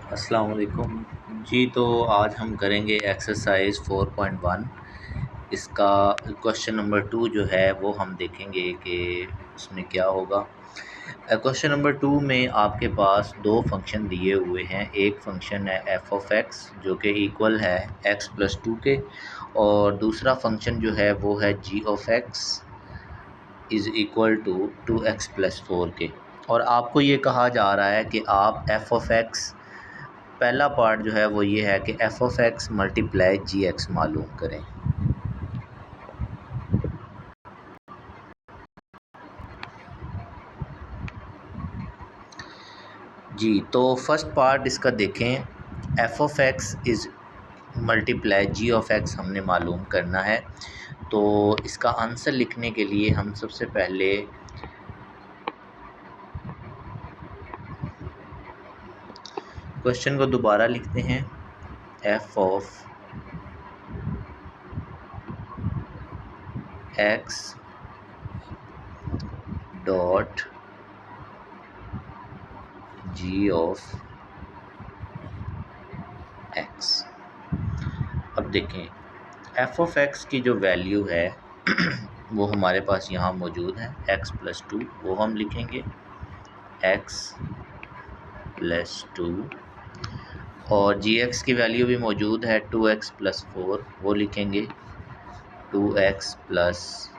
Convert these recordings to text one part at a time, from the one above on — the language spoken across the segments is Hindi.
अस्सलाम वालेकुम जी। तो आज हम करेंगे एक्सरसाइज 4.1। इसका क्वेश्चन नंबर 2 जो है वो हम देखेंगे कि इसमें क्या होगा। क्वेश्चन नंबर 2 में आपके पास दो फंक्शन दिए हुए हैं। एक फंक्शन है एफ ऑफ एक्स जो कि इक्वल है एक्स प्लस 2 के, और दूसरा फंक्शन जो है वो है g of x is equal to 2x plus 4 के। और आपको ये कहा जा रहा है कि आप एफ ऑफ एक्स, पहला पार्ट जो है वो ये है कि F of x multiply G X मालूम करें। जी, तो फर्स्ट पार्ट इसका देखें। F of x is multiply G of X हमने मालूम करना है। तो इसका आंसर लिखने के लिए हम सबसे पहले क्वेश्चन को दोबारा लिखते हैं। F of x dot G of x. अब देखें, एफ ऑफ एक्स की जो वैल्यू है वो हमारे पास यहाँ मौजूद है एक्स प्लस 2, वो हम लिखेंगे एक्स प्लस 2, और जी एक्स की वैल्यू भी मौजूद है 2x प्लस 4, वो लिखेंगे 2x प्लस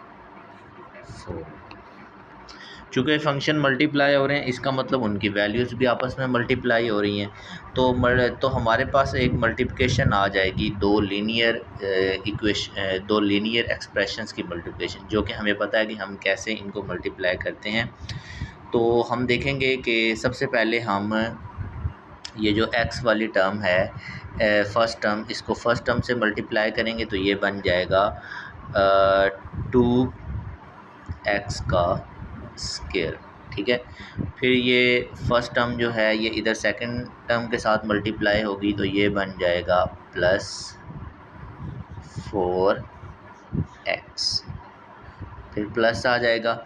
4। चूँकि फंक्शन मल्टीप्लाई हो रहे हैं, इसका मतलब उनकी वैल्यूज़ भी आपस में मल्टीप्लाई हो रही हैं। तो हमारे पास एक मल्टीप्लिकेशन आ जाएगी दो लीनियर एक्सप्रेशंस की मल्टीप्लिकेशन, जो कि हमें पता है कि हम कैसे इनको मल्टीप्लाई करते हैं। तो हम देखेंगे कि सबसे पहले हम ये जो x वाली टर्म है फर्स्ट टर्म, इसको फर्स्ट टर्म से मल्टीप्लाई करेंगे तो ये बन जाएगा 2x का स्क्वायर। ठीक है, फिर ये फर्स्ट टर्म जो है ये इधर सेकंड टर्म के साथ मल्टीप्लाई होगी तो ये बन जाएगा प्लस 4x, फिर प्लस आ जाएगा।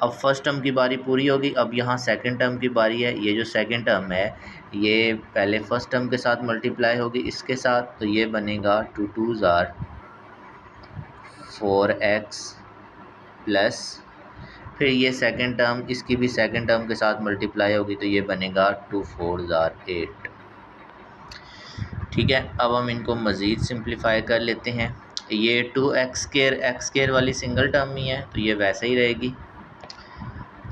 अब फर्स्ट टर्म की बारी पूरी होगी, अब यहाँ सेकंड टर्म की बारी है। ये जो सेकंड टर्म है ये पहले फर्स्ट टर्म के साथ मल्टीप्लाई होगी इसके साथ, तो ये बनेगा 2 2s आर 4x प्लस, फिर ये सेकंड टर्म, इसकी भी सेकंड टर्म के साथ मल्टीप्लाई होगी तो ये बनेगा 2 4s आर 8। ठीक है, अब हम इनको मज़ीद सिंप्लीफाई कर लेते हैं। ये 2x स्क्वायर वाली सिंगल टर्म ही है तो ये वैसे ही रहेगी,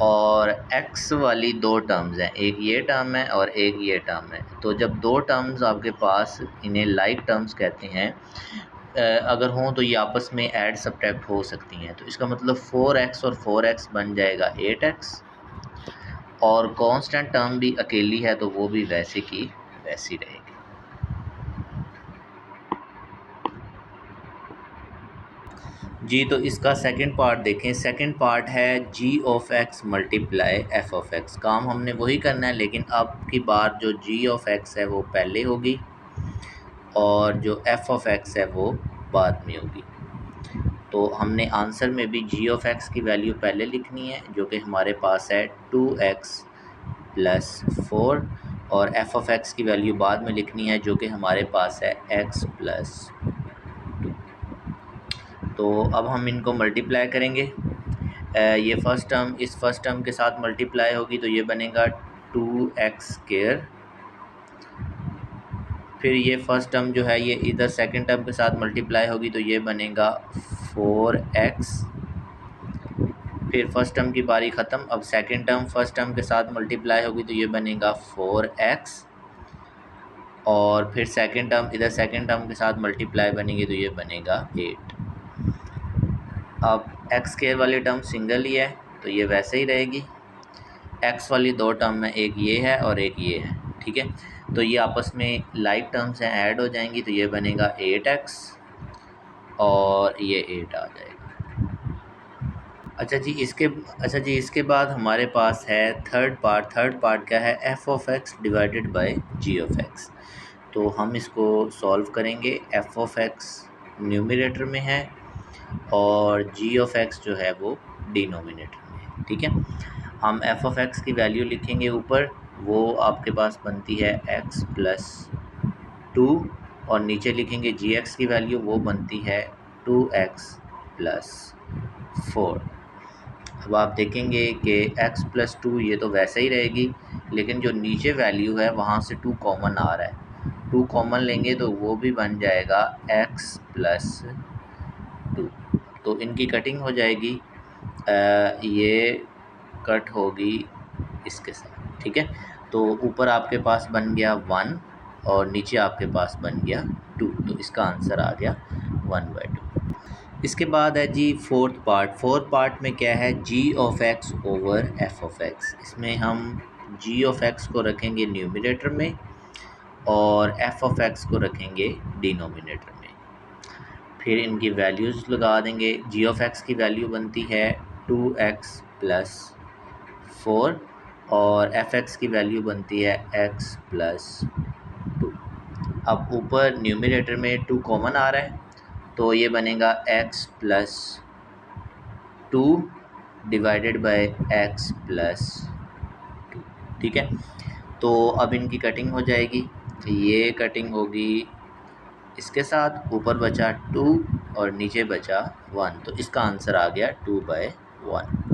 और x वाली दो टर्म्स हैं, एक ये टर्म है और एक ये टर्म है। तो जब दो टर्म्स आपके पास, इन्हें लाइक टर्म्स कहते हैं, अगर हों तो ये आपस में ऐड सब्ट्रैक्ट हो सकती हैं। तो इसका मतलब 4x और 4x बन जाएगा 8x, और कांस्टेंट टर्म भी अकेली है तो वो भी वैसे की वैसी रहेगी। जी, तो इसका सेकंड पार्ट देखें। सेकंड पार्ट है g of x multiply f of x. काम हमने वही करना है, लेकिन अब की बार जो जी ऑफ एक्स है वो पहले होगी और जो एफ ऑफ एक्स है वो बाद में होगी। तो हमने आंसर में भी जी ऑफ एक्स की वैल्यू पहले लिखनी है जो कि हमारे पास है 2x प्लस 4, और एफ ऑफ एक्स की वैल्यू बाद में लिखनी है जो कि हमारे पास है x प्लस 2। तो अब हम इनको मल्टीप्लाई करेंगे। ये फर्स्ट टर्म इस फर्स्ट टर्म के साथ मल्टीप्लाई होगी तो ये बनेगा 2x स्क्वायर, फिर ये फर्स्ट टर्म जो है ये इधर सेकंड टर्म के साथ मल्टीप्लाई होगी तो ये बनेगा 4x, फिर फर्स्ट टर्म की बारी ख़त्म। अब सेकंड टर्म फर्स्ट टर्म के साथ मल्टीप्लाई होगी तो ये बनेगा 4x, और फिर सेकंड टर्म इधर सेकंड टर्म के साथ मल्टीप्लाई बनेगी तो ये बनेगा 8। अब x स्क्वायर वाली टर्म सिंगल ही है तो ये वैसे ही रहेगी। x वाली दो टर्म में एक ये है और एक ये है। ठीक है, तो ये आपस में लाइक टर्म्स हैं, ऐड हो जाएंगी तो ये बनेगा 8x और ये 8 आ जाएगा। अच्छा जी, इसके बाद हमारे पास है थर्ड पार्ट क्या है, F of X divided by G of X. तो हम इसको सॉल्व करेंगे। एफ ऑफ एक्स न्यूमरेटर में है और जी ऑफ एक्स जो है वो डिनोमिनेटर में है। ठीक है, हम एफ ऑफ एक्स की वैल्यू लिखेंगे ऊपर वो आपके पास बनती है x प्लस 2 और नीचे लिखेंगे gx की वैल्यू, वो बनती है 2x प्लस 4। अब आप देखेंगे कि x प्लस 2 ये तो वैसे ही रहेगी, लेकिन जो नीचे वैल्यू है वहाँ से 2 कॉमन आ रहा है। 2 कॉमन लेंगे तो वो भी बन जाएगा x प्लस 2। तो इनकी कटिंग हो जाएगी, ये कट होगी इसके साथ, ठीक है। तो ऊपर आपके पास बन गया 1 और नीचे आपके पास बन गया 2, तो इसका आंसर आ गया 1/2। इसके बाद है जी फोर्थ पार्ट में क्या है, g of x over f of x। इसमें हम g ऑफ x को रखेंगे न्यूमरेटर में और f ऑफ x को रखेंगे डिनोमिनेटर में। फिर इनकी वैल्यूज़ लगा देंगे। g ऑफ x की वैल्यू बनती है 2x प्लस 4 और एफ एक्स की वैल्यू बनती है x प्लस 2। अब ऊपर न्यूमरेटर में 2 कॉमन आ रहा है, तो ये बनेगा x plus 2 divided by x plus 2, ठीक है। तो अब इनकी कटिंग हो जाएगी, ये कटिंग होगी इसके साथ, ऊपर बचा 2 और नीचे बचा 1, तो इसका आंसर आ गया 2/1।